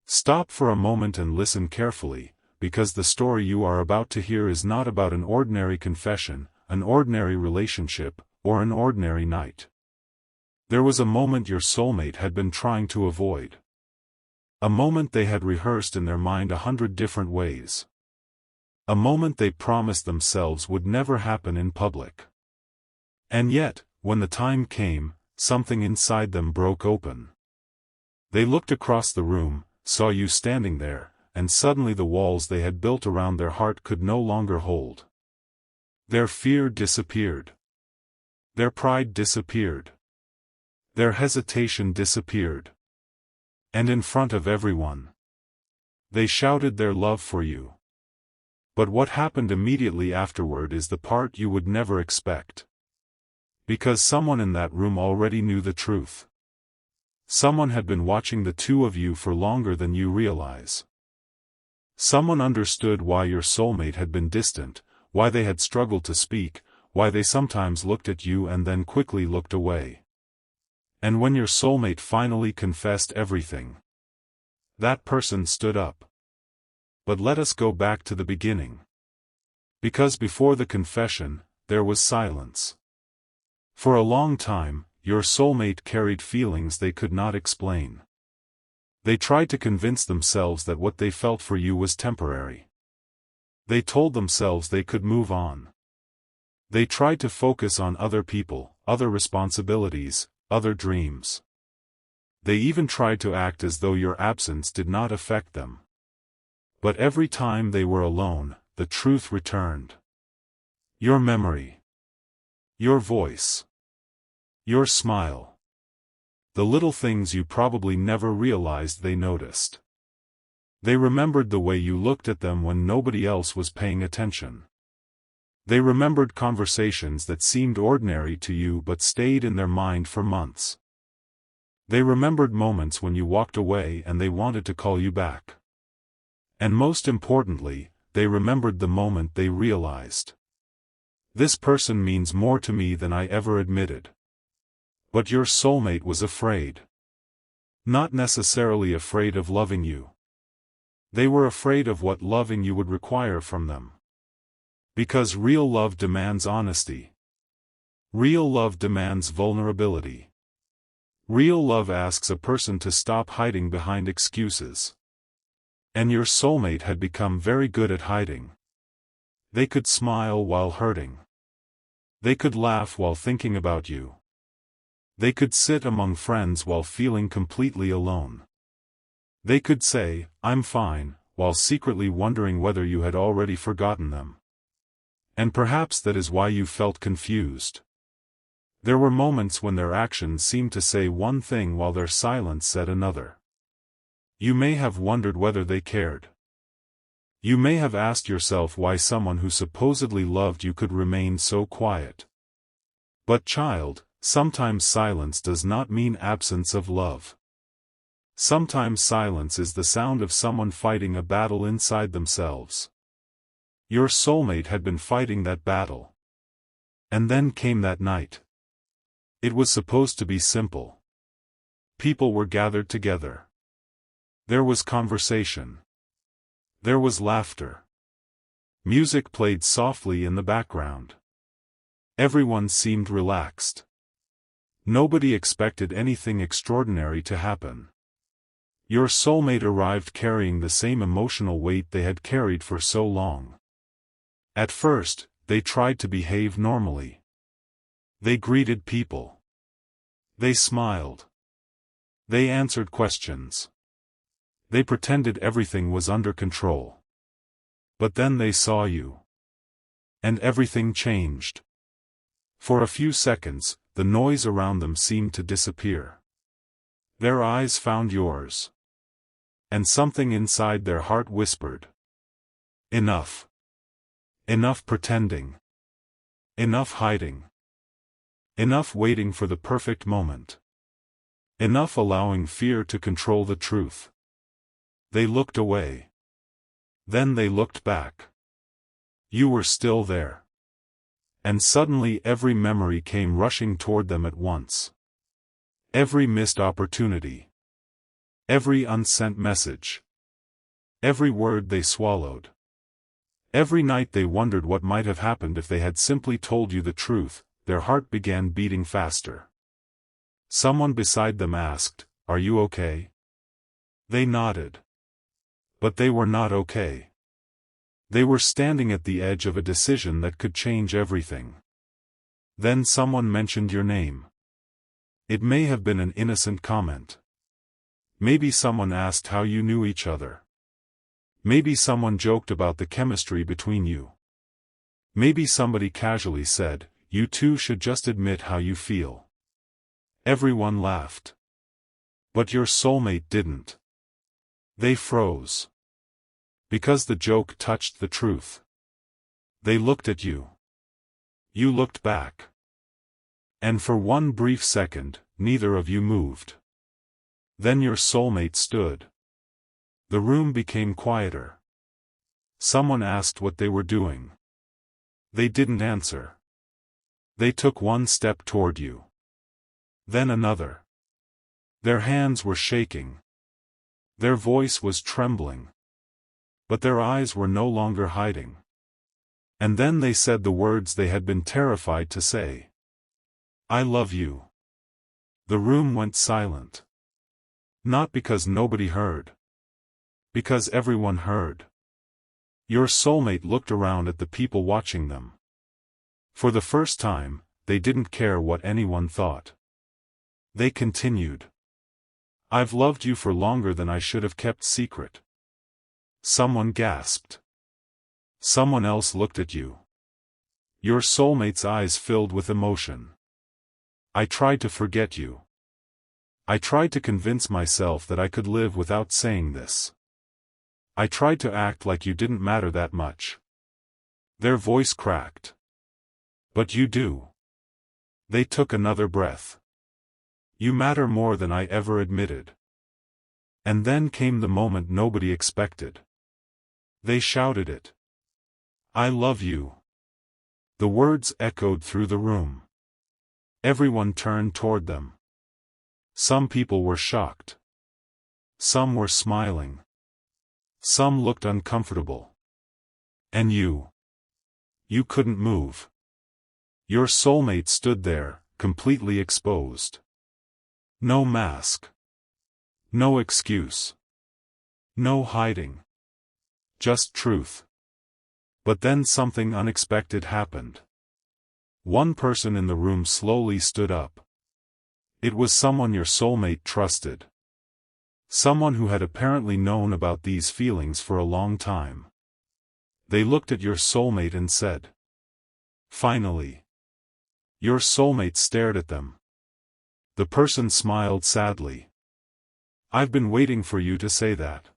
Stop for a moment and listen carefully, because the story you are about to hear is not about an ordinary confession, an ordinary relationship, or an ordinary night. There was a moment your soulmate had been trying to avoid. A moment they had rehearsed in their mind 100 different ways. A moment they promised themselves would never happen in public. And yet, when the time came, something inside them broke open. They looked across the room, saw you standing there, and suddenly the walls they had built around their heart could no longer hold. Their fear disappeared. Their pride disappeared. Their hesitation disappeared. And in front of everyone, they shouted their love for you. But what happened immediately afterward is the part you would never expect. Because someone in that room already knew the truth. Someone had been watching the two of you for longer than you realize. Someone understood why your soulmate had been distant, why they had struggled to speak, why they sometimes looked at you and then quickly looked away. And when your soulmate finally confessed everything, that person stood up. But let us go back to the beginning. Because before the confession, there was silence. For a long time, your soulmate carried feelings they could not explain. They tried to convince themselves that what they felt for you was temporary. They told themselves they could move on. They tried to focus on other people, other responsibilities, other dreams. They even tried to act as though your absence did not affect them. But every time they were alone, the truth returned. Your memory. Your voice. Your smile. The little things you probably never realized they noticed. They remembered the way you looked at them when nobody else was paying attention. They remembered conversations that seemed ordinary to you but stayed in their mind for months. They remembered moments when you walked away and they wanted to call you back. And most importantly, they remembered the moment they realized, this person means more to me than I ever admitted. But your soulmate was afraid. Not necessarily afraid of loving you. They were afraid of what loving you would require from them. Because real love demands honesty. Real love demands vulnerability. Real love asks a person to stop hiding behind excuses. And your soulmate had become very good at hiding. They could smile while hurting. They could laugh while thinking about you. They could sit among friends while feeling completely alone. They could say, "I'm fine," while secretly wondering whether you had already forgotten them. And perhaps that is why you felt confused. There were moments when their actions seemed to say one thing while their silence said another. You may have wondered whether they cared. You may have asked yourself why someone who supposedly loved you could remain so quiet. But child, sometimes silence does not mean absence of love. Sometimes silence is the sound of someone fighting a battle inside themselves. Your soulmate had been fighting that battle. And then came that night. It was supposed to be simple. People were gathered together. There was conversation. There was laughter. Music played softly in the background. Everyone seemed relaxed. Nobody expected anything extraordinary to happen. Your soulmate arrived carrying the same emotional weight they had carried for so long. At first, they tried to behave normally. They greeted people. They smiled. They answered questions. They pretended everything was under control. But then they saw you. And everything changed. For a few seconds, the noise around them seemed to disappear. Their eyes found yours. And something inside their heart whispered, "Enough. Enough pretending. Enough hiding. Enough waiting for the perfect moment. Enough allowing fear to control the truth." They looked away. Then they looked back. You were still there. And suddenly every memory came rushing toward them at once. Every missed opportunity. Every unsent message. Every word they swallowed. Every night they wondered what might have happened if they had simply told you the truth. Their heart began beating faster. Someone beside them asked, "Are you okay?" They nodded. But they were not okay. They were standing at the edge of a decision that could change everything. Then someone mentioned your name. It may have been an innocent comment. Maybe someone asked how you knew each other. Maybe someone joked about the chemistry between you. Maybe somebody casually said, "You two should just admit how you feel." Everyone laughed. But your soulmate didn't. They froze. Because the joke touched the truth. They looked at you. You looked back. And for one brief second, neither of you moved. Then your soulmate stood. The room became quieter. Someone asked what they were doing. They didn't answer. They took one step toward you. Then another. Their hands were shaking. Their voice was trembling. But their eyes were no longer hiding. And then they said the words they had been terrified to say. "I love you." The room went silent. Not because nobody heard. Because everyone heard. Your soulmate looked around at the people watching them. For the first time, they didn't care what anyone thought. They continued. "I've loved you for longer than I should have kept secret." Someone gasped. Someone else looked at you. Your soulmate's eyes filled with emotion. "I tried to forget you. I tried to convince myself that I could live without saying this. I tried to act like you didn't matter that much." Their voice cracked. "But you do." They took another breath. "You matter more than I ever admitted." And then came the moment nobody expected. They shouted it. "I love you." The words echoed through the room. Everyone turned toward them. Some people were shocked. Some were smiling. Some looked uncomfortable. And you. You couldn't move. Your soulmate stood there, completely exposed. No mask. No excuse. No hiding. Just truth. But then something unexpected happened. One person in the room slowly stood up. It was someone your soulmate trusted. Someone who had apparently known about these feelings for a long time. They looked at your soulmate and said, "Finally." Your soulmate stared at them. The person smiled sadly. "I've been waiting for you to say that."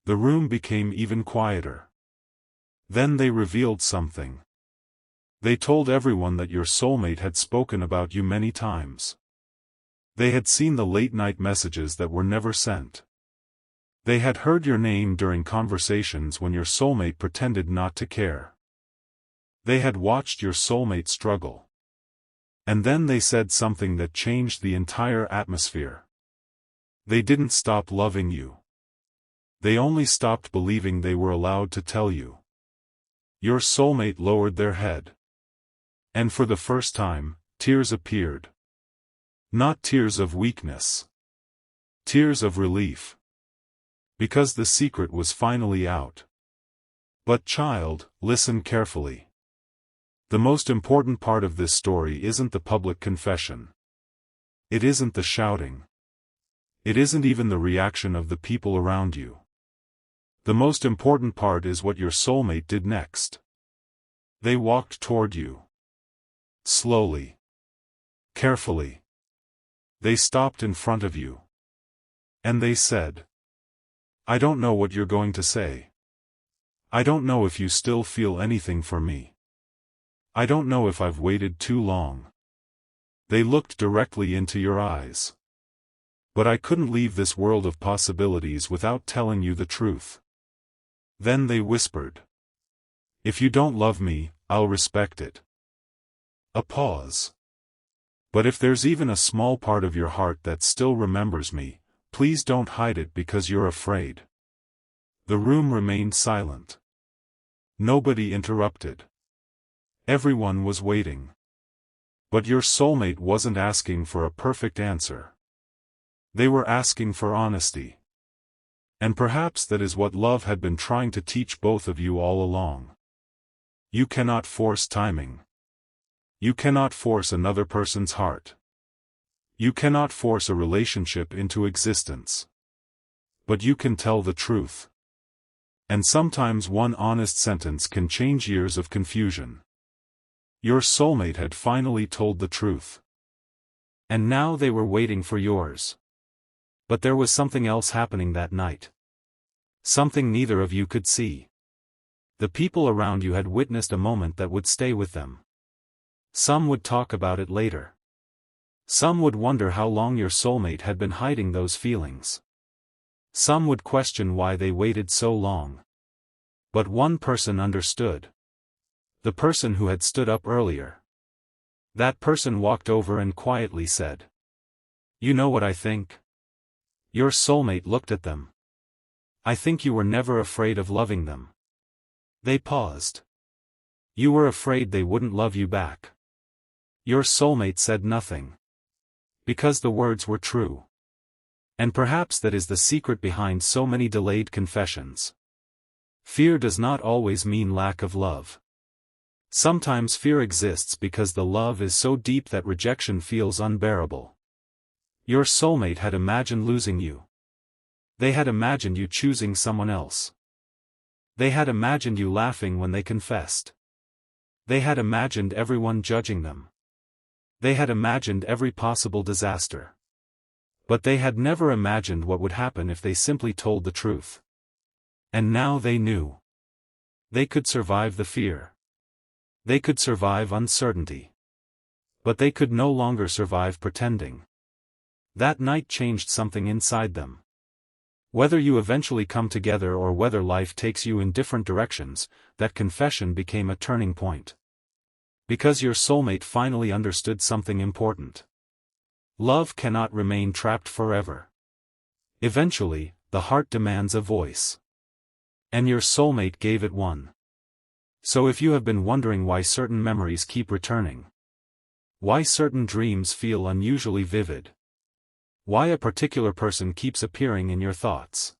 The room became even quieter. Then they revealed something. They told everyone that your soulmate had spoken about you many times. They had seen the late-night messages that were never sent. They had heard your name during conversations when your soulmate pretended not to care. They had watched your soulmate struggle. And then they said something that changed the entire atmosphere. They didn't stop loving you. They only stopped believing they were allowed to tell you. Your soulmate lowered their head. And for the first time, tears appeared. Not tears of weakness. Tears of relief. Because the secret was finally out. But child, listen carefully. The most important part of this story isn't the public confession. It isn't the shouting. It isn't even the reaction of the people around you. The most important part is what your soulmate did next. They walked toward you. Slowly. Carefully. They stopped in front of you. And they said, "I don't know what you're going to say. I don't know if you still feel anything for me. I don't know if I've waited too long." They looked directly into your eyes. "But I couldn't leave this world of possibilities without telling you the truth." Then they whispered, "If you don't love me, I'll respect it." A pause. "But if there's even a small part of your heart that still remembers me, Please don't hide it because you're afraid." The room remained silent. Nobody interrupted. Everyone was waiting. But your soulmate wasn't asking for a perfect answer. They were asking for honesty. And perhaps that is what love had been trying to teach both of you all along. You cannot force timing. You cannot force another person's heart. You cannot force a relationship into existence. But you can tell the truth. And sometimes one honest sentence can change years of confusion. Your soulmate had finally told the truth. And now they were waiting for yours. But there was something else happening that night. Something neither of you could see. The people around you had witnessed a moment that would stay with them. Some would talk about it later. Some would wonder how long your soulmate had been hiding those feelings. Some would question why they waited so long. But one person understood. The person who had stood up earlier. That person walked over and quietly said, "You know what I think?" Your soulmate looked at them. "I think you were never afraid of loving them." They paused. "You were afraid they wouldn't love you back." Your soulmate said nothing. Because the words were true. And perhaps that is the secret behind so many delayed confessions. Fear does not always mean lack of love. Sometimes fear exists because the love is so deep that rejection feels unbearable. Your soulmate had imagined losing you. They had imagined you choosing someone else. They had imagined you laughing when they confessed. They had imagined everyone judging them. They had imagined every possible disaster. But they had never imagined what would happen if they simply told the truth. And now they knew. They could survive the fear. They could survive uncertainty. But they could no longer survive pretending. That night changed something inside them. Whether you eventually come together or whether life takes you in different directions, that confession became a turning point. Because your soulmate finally understood something important. Love cannot remain trapped forever. Eventually, the heart demands a voice. And your soulmate gave it one. So if you have been wondering why certain memories keep returning, why certain dreams feel unusually vivid, why a particular person keeps appearing in your thoughts,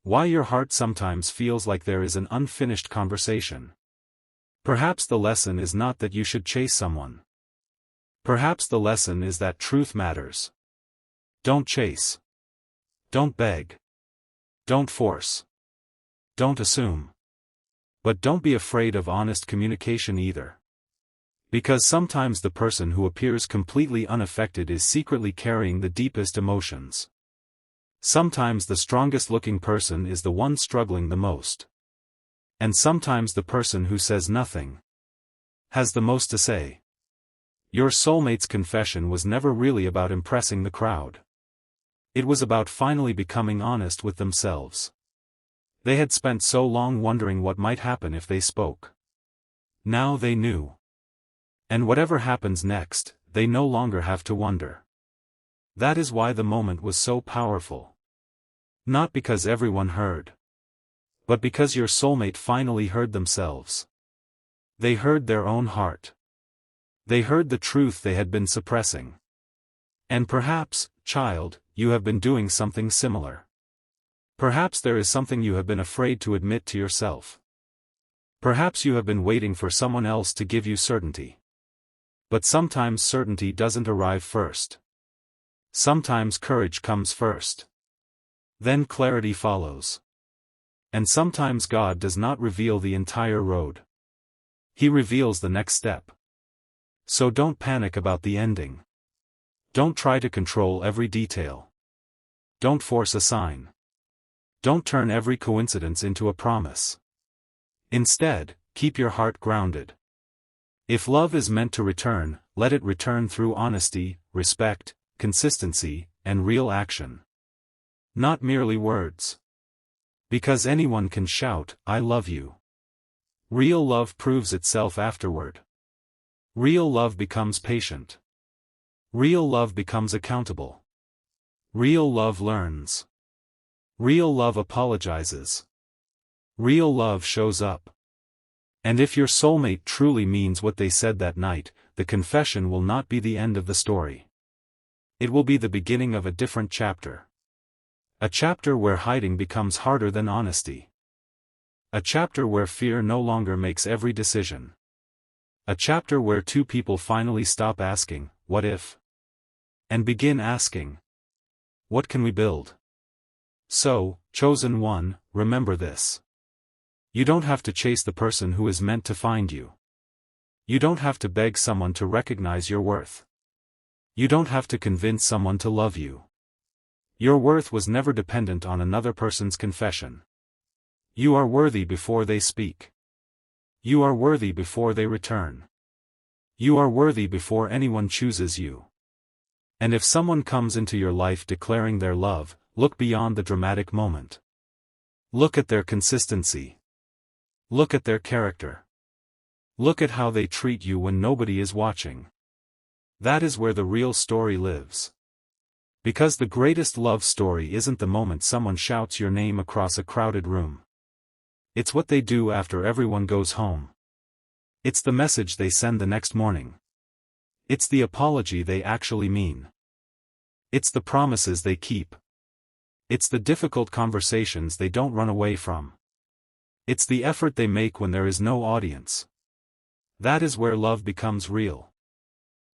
why your heart sometimes feels like there is an unfinished conversation, perhaps the lesson is not that you should chase someone. Perhaps the lesson is that truth matters. Don't chase. Don't beg. Don't force. Don't assume. But don't be afraid of honest communication either. Because sometimes the person who appears completely unaffected is secretly carrying the deepest emotions. Sometimes the strongest looking person is the one struggling the most. And sometimes the person who says nothing has the most to say. Your soulmate's confession was never really about impressing the crowd. It was about finally becoming honest with themselves. They had spent so long wondering what might happen if they spoke. Now they knew. And whatever happens next, they no longer have to wonder. That is why the moment was so powerful. Not because everyone heard. But because your soulmate finally heard themselves. They heard their own heart. They heard the truth they had been suppressing. And perhaps, child, you have been doing something similar. Perhaps there is something you have been afraid to admit to yourself. Perhaps you have been waiting for someone else to give you certainty. But sometimes certainty doesn't arrive first. Sometimes courage comes first. Then clarity follows. And sometimes God does not reveal the entire road. He reveals the next step. So don't panic about the ending. Don't try to control every detail. Don't force a sign. Don't turn every coincidence into a promise. Instead, keep your heart grounded. If love is meant to return, let it return through honesty, respect, consistency, and real action. Not merely words. Because anyone can shout, "I love you." Real love proves itself afterward. Real love becomes patient. Real love becomes accountable. Real love learns. Real love apologizes. Real love shows up. And if your soulmate truly means what they said that night, the confession will not be the end of the story. It will be the beginning of a different chapter. A chapter where hiding becomes harder than honesty. A chapter where fear no longer makes every decision. A chapter where two people finally stop asking, "What if?" and begin asking, "What can we build?" So, chosen one, remember this. You don't have to chase the person who is meant to find you. You don't have to beg someone to recognize your worth. You don't have to convince someone to love you. Your worth was never dependent on another person's confession. You are worthy before they speak. You are worthy before they return. You are worthy before anyone chooses you. And if someone comes into your life declaring their love, look beyond the dramatic moment. Look at their consistency. Look at their character. Look at how they treat you when nobody is watching. That is where the real story lives. Because the greatest love story isn't the moment someone shouts your name across a crowded room. It's what they do after everyone goes home. It's the message they send the next morning. It's the apology they actually mean. It's the promises they keep. It's the difficult conversations they don't run away from. It's the effort they make when there is no audience. That is where love becomes real.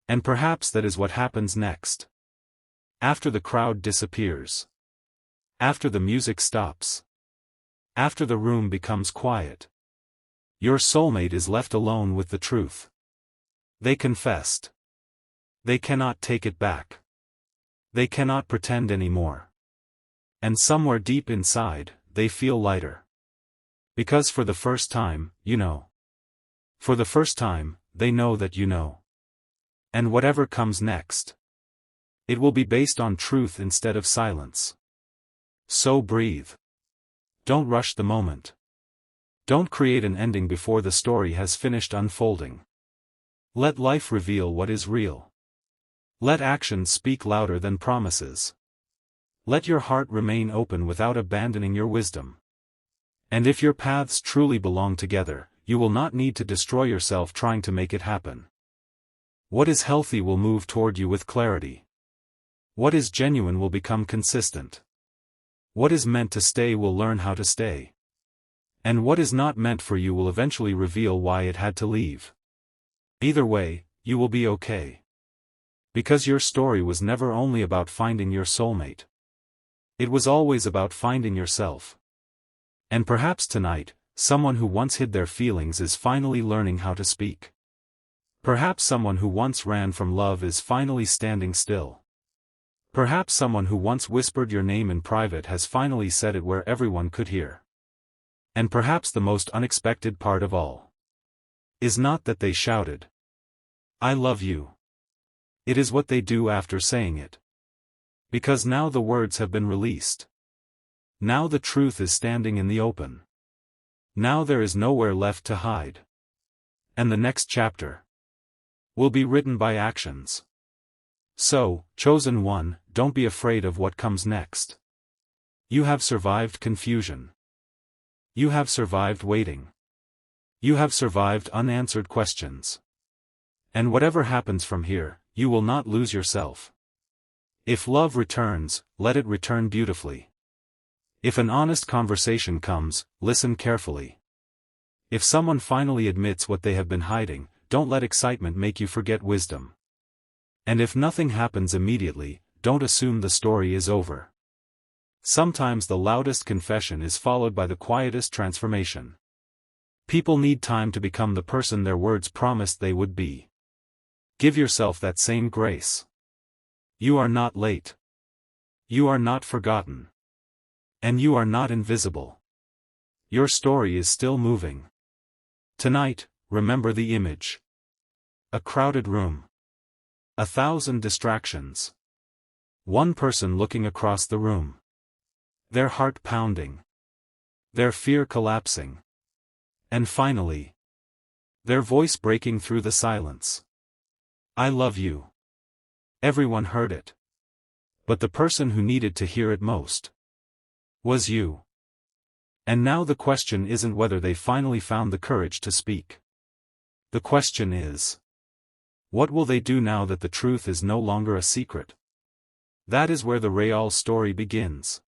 And perhaps that is what happens next. After the crowd disappears. After the music stops. After the room becomes quiet. Your soulmate is left alone with the truth. They confessed. They cannot take it back. They cannot pretend anymore. And somewhere deep inside, they feel lighter. Because for the first time, you know. For the first time, they know that you know. And whatever comes next, it will be based on truth instead of silence. So breathe. Don't rush the moment. Don't create an ending before the story has finished unfolding. Let life reveal what is real. Let actions speak louder than promises. Let your heart remain open without abandoning your wisdom. And if your paths truly belong together, you will not need to destroy yourself trying to make it happen. What is healthy will move toward you with clarity. What is genuine will become consistent. What is meant to stay will learn how to stay. And what is not meant for you will eventually reveal why it had to leave. Either way, you will be okay. Because your story was never only about finding your soulmate. It was always about finding yourself. And perhaps tonight, someone who once hid their feelings is finally learning how to speak. Perhaps someone who once ran from love is finally standing still. Perhaps someone who once whispered your name in private has finally said it where everyone could hear. And perhaps the most unexpected part of all is not that they shouted, "I love you." It is what they do after saying it. Because now the words have been released. Now the truth is standing in the open. Now there is nowhere left to hide. And the next chapter will be written by actions. So, chosen one, don't be afraid of what comes next. You have survived confusion. You have survived waiting. You have survived unanswered questions. And whatever happens from here, you will not lose yourself. If love returns, let it return beautifully. If an honest conversation comes, listen carefully. If someone finally admits what they have been hiding, don't let excitement make you forget wisdom. And if nothing happens immediately, don't assume the story is over. Sometimes the loudest confession is followed by the quietest transformation. People need time to become the person their words promised they would be. Give yourself that same grace. You are not late. You are not forgotten. And you are not invisible. Your story is still moving. Tonight, remember the image. A crowded room. 1,000 distractions. One person looking across the room. Their heart pounding. Their fear collapsing. And finally, their voice breaking through the silence. "I love you." Everyone heard it. But the person who needed to hear it most was you. And now the question isn't whether they finally found the courage to speak. The question is, what will they do now that the truth is no longer a secret? That is where the Rayal story begins.